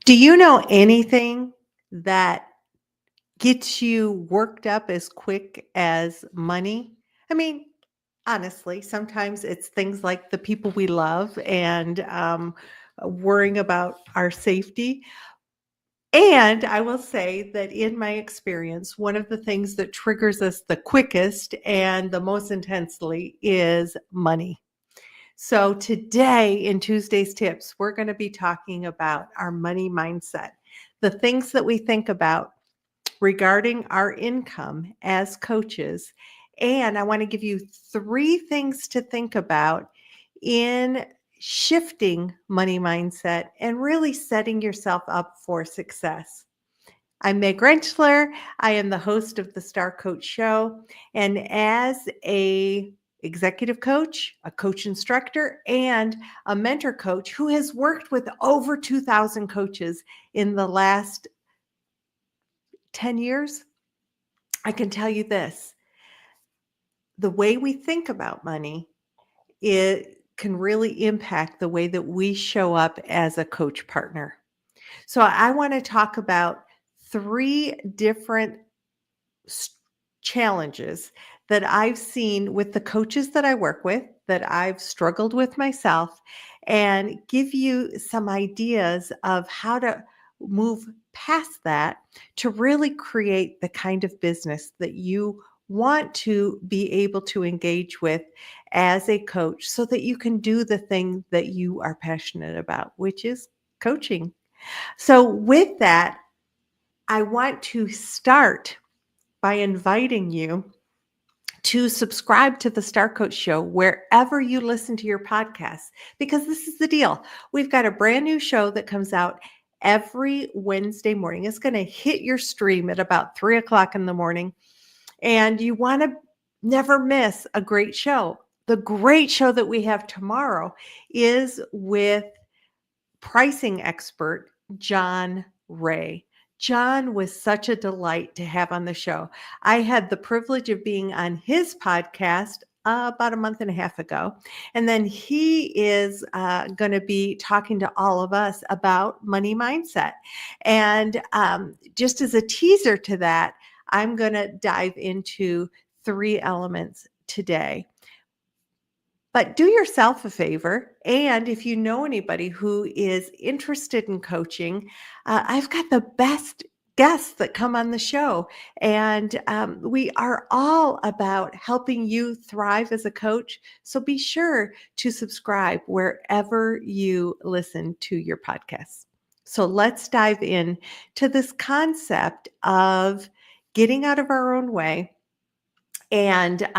Do you know anything that gets you worked up as quick as money? I mean, honestly, sometimes it's things like the people we love and worrying about our safety. And I will say that in my experience, one of the things that triggers us the quickest and the most intensely is money. So, today in Tuesday's Tips, we're going to be talking about our money mindset, the things that we think about regarding our income as coaches. And I want to give you three things to think about in shifting money mindset and really setting yourself up for success. I'm Meg Rentschler. I am the host of the Star Coach Show. And as a executive coach, a coach instructor, and a mentor coach who has worked with over 2,000 coaches in the last 10 years, I can tell you this. The way we think about money, it can really impact the way that we show up as a coach partner. So I want to talk about three different s- challenges that I've seen with the coaches that I work with, that I've struggled with myself, and give you some ideas of how to move past that to really create the kind of business that you want to be able to engage with as a coach so that you can do the thing that you are passionate about, which is coaching. So, with that, I want to start by inviting you to subscribe to the Star Coach Show wherever you listen to your podcasts, because this is the deal. We've got a brand new show that comes out every Wednesday morning. It's going to hit your stream at about 3 o'clock in the morning, and you want to never miss a great show. The great show that we have tomorrow is with pricing expert John Ray. John was such a delight to have on the show. I had the privilege of being on his podcast about a month and a half ago. And then he is going to be talking to all of us about money mindset. And just as a teaser to that, I'm going to dive into three elements today. But do yourself a favor. And if you know anybody who is interested in coaching, I've got the best guests that come on the show. And we are all about helping you thrive as a coach. So be sure to subscribe wherever you listen to your podcasts. So let's dive in to this concept of getting out of our own way and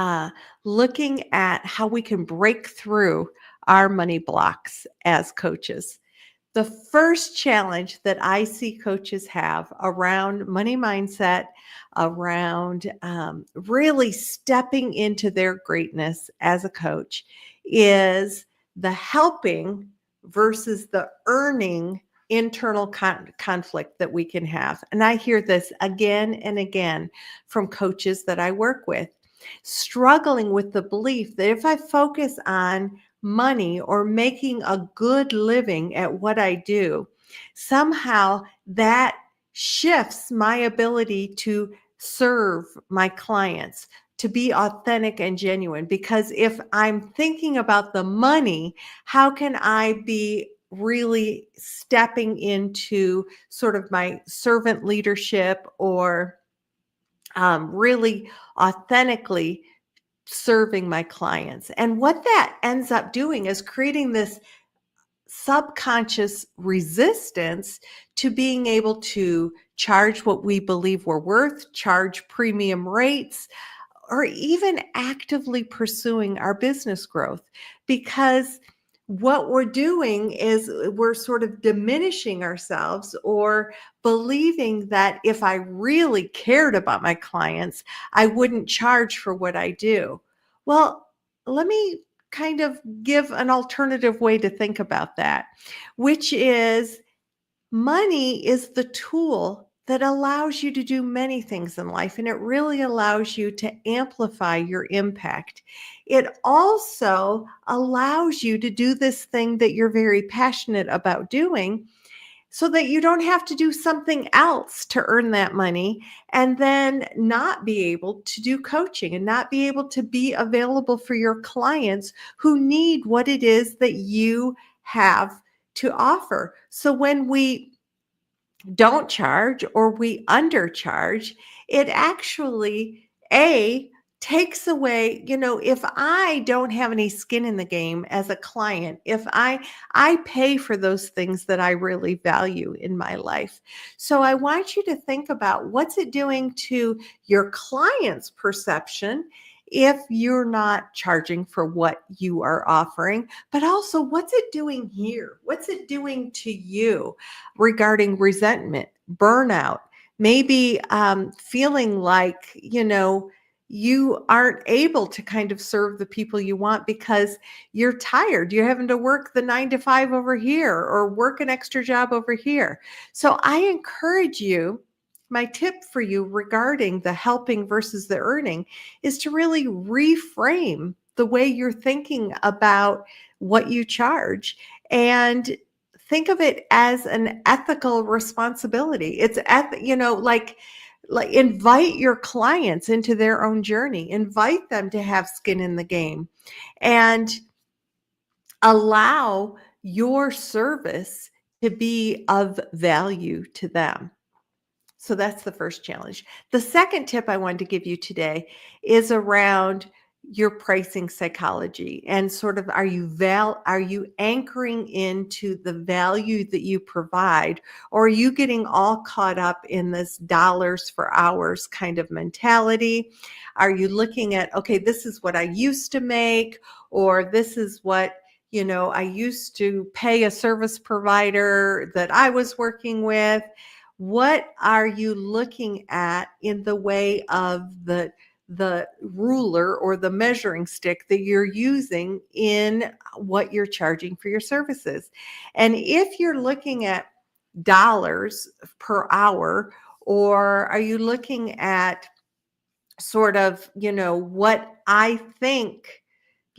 looking at how we can break through our money blocks as coaches. The first challenge that I see coaches have around money mindset, around really stepping into their greatness as a coach, is the helping versus the earning internal conflict that we can have. And I hear this again and again from coaches that I work with, struggling with the belief that if I focus on money or making a good living at what I do, somehow that shifts my ability to serve my clients, to be authentic and genuine. Because if I'm thinking about the money, how can I be really stepping into sort of my servant leadership or really authentically serving my clients? And what that ends up doing is creating this subconscious resistance to being able to charge what we believe we're worth, charge premium rates, or even actively pursuing our business growth. Because what we're doing is we're sort of diminishing ourselves or believing that if I really cared about my clients, I wouldn't charge for what I do. Well, let me kind of give an alternative way to think about that, which is money is the tool that allows you to do many things in life, and it really allows you to amplify your impact. It also allows you to do this thing that you're very passionate about doing so that you don't have to do something else to earn that money and then not be able to do coaching and not be able to be available for your clients who need what it is that you have to offer. So when we don't charge or we undercharge, it actually takes away, if I don't have any skin in the game as a client, if I pay for those things that I really value in my life. So I want you to think about what's it doing to your client's perception if you're not charging for what you are offering, but also what's it doing here? What's it doing to you regarding resentment, burnout, maybe feeling like, you aren't able to kind of serve the people you want because you're tired. You're having to work the 9 to 5 over here or work an extra job over here. So I encourage you. My tip for you regarding the helping versus the earning is to really reframe the way you're thinking about what you charge and think of it as an ethical responsibility. It's like invite your clients into their own journey, invite them to have skin in the game, and allow your service to be of value to them. So that's the first challenge. The second tip I wanted to give you today is around your pricing psychology and sort of are you anchoring into the value that you provide, or are you getting all caught up in this dollars for hours kind of mentality? Are you looking at, okay, this is what I used to make, or this is what I used to pay a service provider that I was working with? What are you looking at in the way of the ruler or the measuring stick that you're using in what you're charging for your services? And if you're looking at dollars per hour, or are you looking at sort of, what I think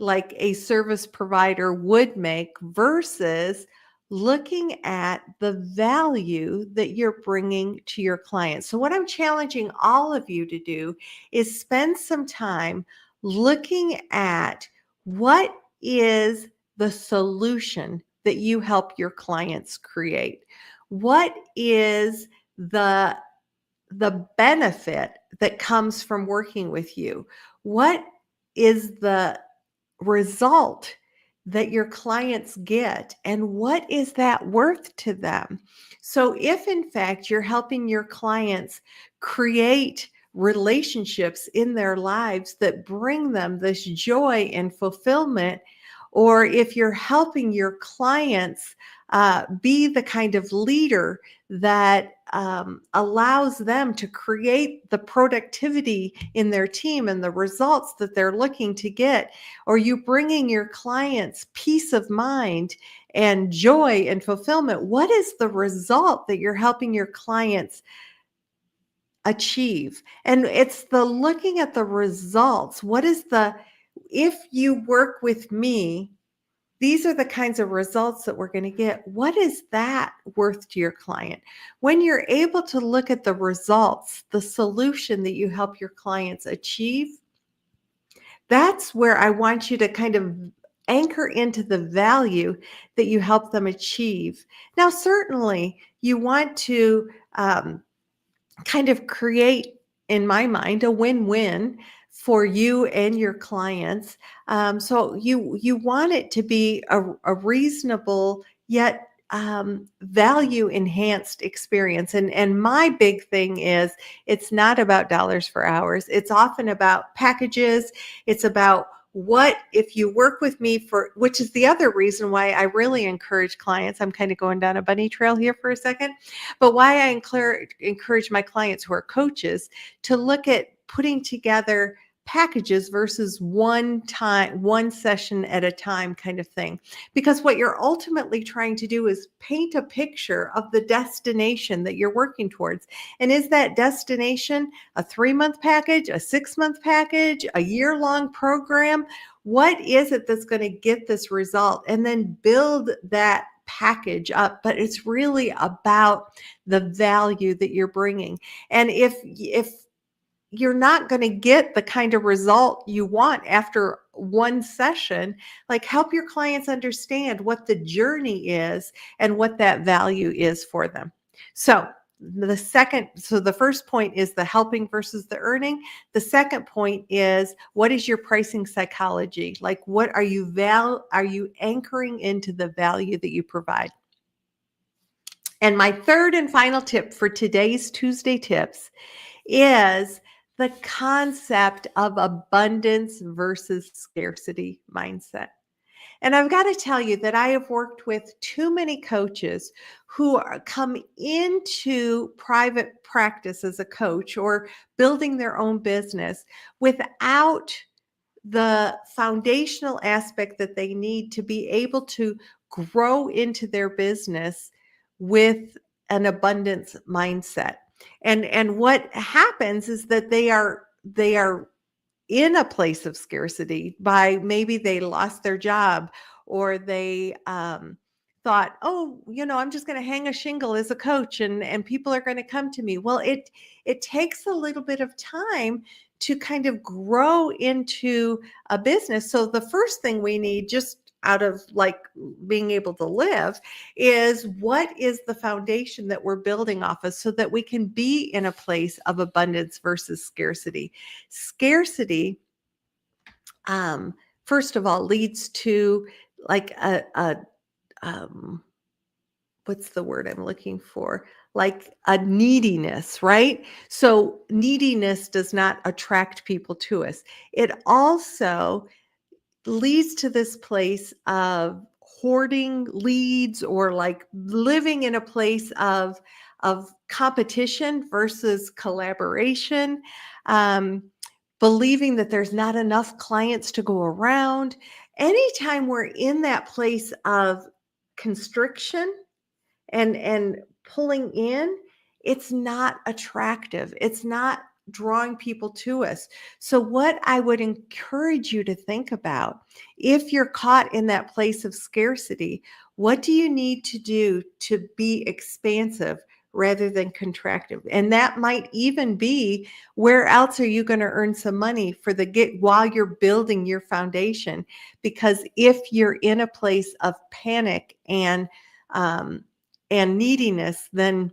like a service provider would make versus looking at the value that you're bringing to your clients? So what I'm challenging all of you to do is spend some time looking at what is the solution that you help your clients create. What is the benefit that comes from working with you? What is the result that your clients get, and what is that worth to them? So if in fact you're helping your clients create relationships in their lives that bring them this joy and fulfillment, or if you're helping your clients be the kind of leader that allows them to create the productivity in their team and the results that they're looking to get, or you bringing your clients peace of mind and joy and fulfillment, what is the result that you're helping your clients achieve? And it's the looking at the results. If you work with me, these are the kinds of results that we're going to get. What is that worth to your client? When you're able to look at the results, the solution that you help your clients achieve, that's where I want you to kind of anchor into the value that you help them achieve. Now, certainly, you want to kind of create, in my mind, a win-win for you and your clients. So you want it to be a reasonable yet value enhanced experience. And my big thing is it's not about dollars for hours. It's often about packages. It's about what if you work with me for, which is the other reason why I really encourage clients. I'm kind of going down a bunny trail here for a second, but why I encourage my clients who are coaches to look at putting together packages versus one session at a time kind of thing. Because what you're ultimately trying to do is paint a picture of the destination that you're working towards. And is that destination a 3-month package, a 6-month package, a year-long program? What is it that's going to get this result? And then build that package up, but it's really about the value that you're bringing. And if you're not going to get the kind of result you want after one session, like help your clients understand what the journey is and what that value is for them. So the first point is the helping versus the earning. The second point is, what is your pricing psychology? Like, what are you anchoring into the value that you provide? And my third and final tip for today's Tuesday tips is the concept of abundance versus scarcity mindset. And I've got to tell you that I have worked with too many coaches who come into private practice as a coach or building their own business without the foundational aspect that they need to be able to grow into their business with an abundance mindset. And what happens is that they are in a place of scarcity by maybe they lost their job, or they thought, oh, I'm just going to hang a shingle as a coach, and people are going to come to me. Well, it takes a little bit of time to kind of grow into a business. So the first thing we need, just out of like being able to live, is what is the foundation that we're building off of, so that we can be in a place of abundance versus scarcity. Scarcity, first of all, leads to like a what's the word I'm looking for? Like a neediness, right? So neediness does not attract people to us. It also leads to this place of hoarding leads, or like living in a place of competition versus collaboration, um, believing that there's not enough clients to go around. Anytime we're in that place of constriction and pulling in, it's not attractive. It's not drawing people to us. So what I would encourage you to think about, if you're caught in that place of scarcity, what do you need to do to be expansive rather than contractive? And that might even be, where else are you going to earn some money for while you're building your foundation? Because if you're in a place of panic and neediness, then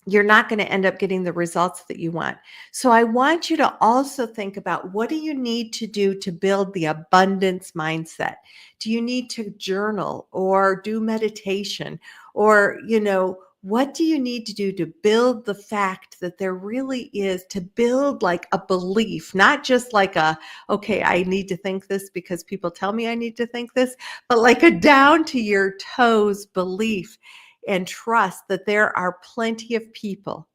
you're not going to end up getting the results that you want. So I want you to also think about, what do you need to do to build the abundance mindset? Do you need to journal or do meditation? Or, what do you need to do to build the fact that there really is, to build like a belief, not just like okay, I need to think this because people tell me I need to think this, but like a down to your toes belief and trust that there are plenty of people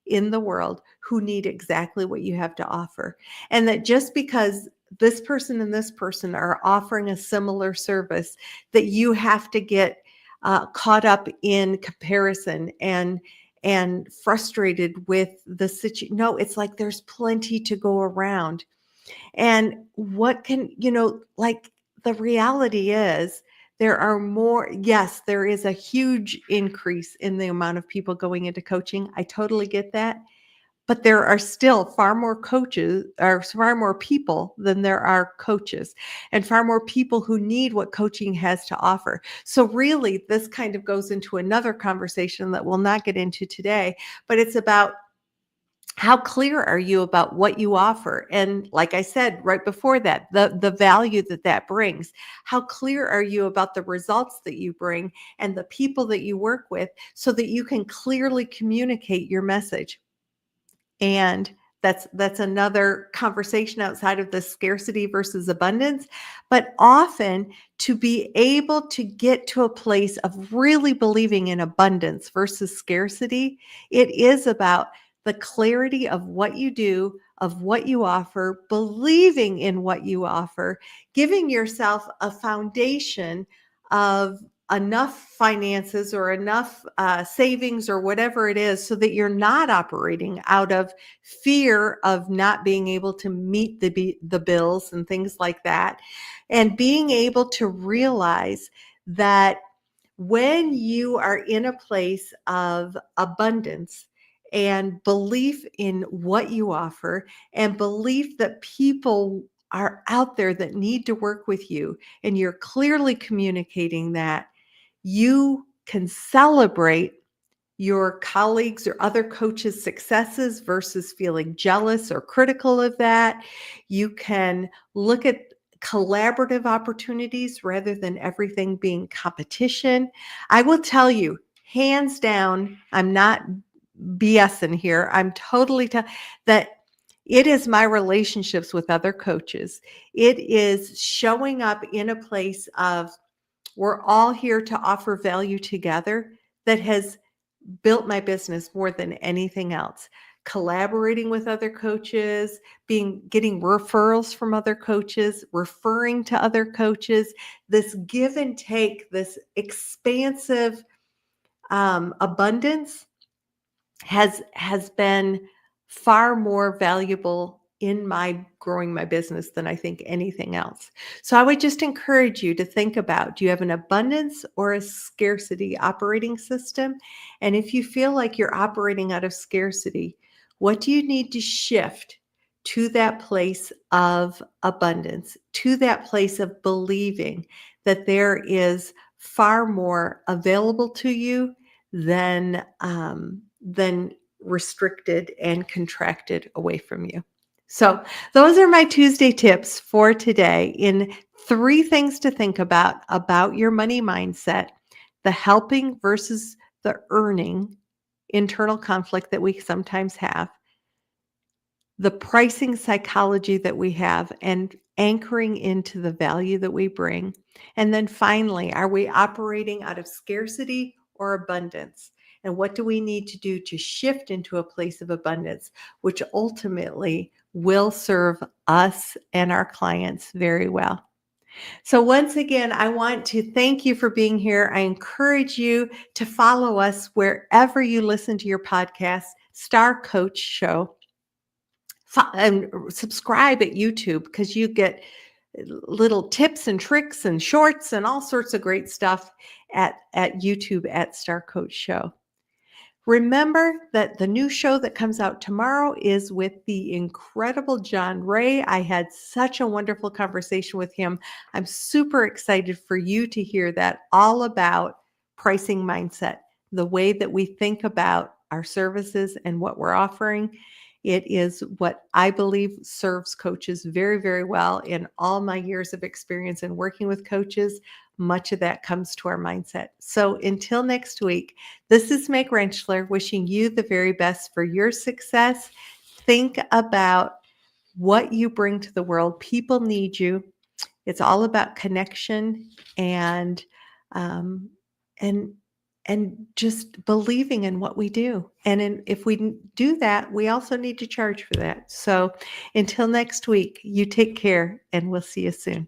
in the world who need exactly what you have to offer. And that just because this person and this person are offering a similar service, that you have to get caught up in comparison and frustrated with the situation. No, it's like there's plenty to go around. And what can, like, the reality is, there are more, yes, there is a huge increase in the amount of people going into coaching. I totally get that. But there are still far more coaches, or far more people than there are coaches, and far more people who need what coaching has to offer. So really, this kind of goes into another conversation that we'll not get into today, but it's about, how clear are you about what you offer? And like I said right before that, the value that brings. How clear are you about the results that you bring and the people that you work with, so that you can clearly communicate your message? And that's another conversation outside of the scarcity versus abundance. But often, to be able to get to a place of really believing in abundance versus scarcity, it is about the clarity of what you do, of what you offer, believing in what you offer, giving yourself a foundation of enough finances, or enough savings, or whatever it is, so that you're not operating out of fear of not being able to meet the bills and things like that. And being able to realize that When you are in a place of abundance and belief in what you offer and belief that people are out there that need to work with you, and you're clearly communicating that, you can celebrate your colleagues or other coaches' successes versus feeling jealous or critical of that. You can look at collaborative opportunities rather than everything being competition. I will tell you, hands down, I'm not BSing here. I'm totally that it is my relationships with other coaches. It is showing up in a place of we're all here to offer value together that has built my business more than anything else. Collaborating with other coaches, getting referrals from other coaches, referring to other coaches, this give and take, this expansive abundance has been far more valuable in my growing my business than I think anything else. So I would just encourage you to think about, do you have an abundance or a scarcity operating system? And if you feel like you're operating out of scarcity, what do you need to shift to that place of abundance, to that place of believing that there is far more available to you than restricted and contracted away from you. So those are my Tuesday tips for today in 3 things to think about your money mindset, the helping versus the earning internal conflict that we sometimes have, the pricing psychology that we have and anchoring into the value that we bring. And then finally, are we operating out of scarcity or abundance? And what do we need to do to shift into a place of abundance, which ultimately will serve us and our clients very well? So, once again, I want to thank you for being here. I encourage you to follow us wherever you listen to your podcast, Star Coach Show. And subscribe at YouTube because you get little tips and tricks and shorts and all sorts of great stuff at YouTube at Star Coach Show. Remember that the new show that comes out tomorrow is with the incredible John Ray. I had such a wonderful conversation with him. I'm super excited for you to hear that, all about pricing mindset, the way that we think about our services and what we're offering. It is what I believe serves coaches very, very well. In all my years of experience in working with coaches, much of that comes to our mindset. So until next week, this is Meg Rentschler wishing you the very best for your success. Think about what you bring to the world. People need you. It's all about connection and um, and and just believing in what we do. And if we do that, we also need to charge for that. So until next week, you take care, and we'll see you soon.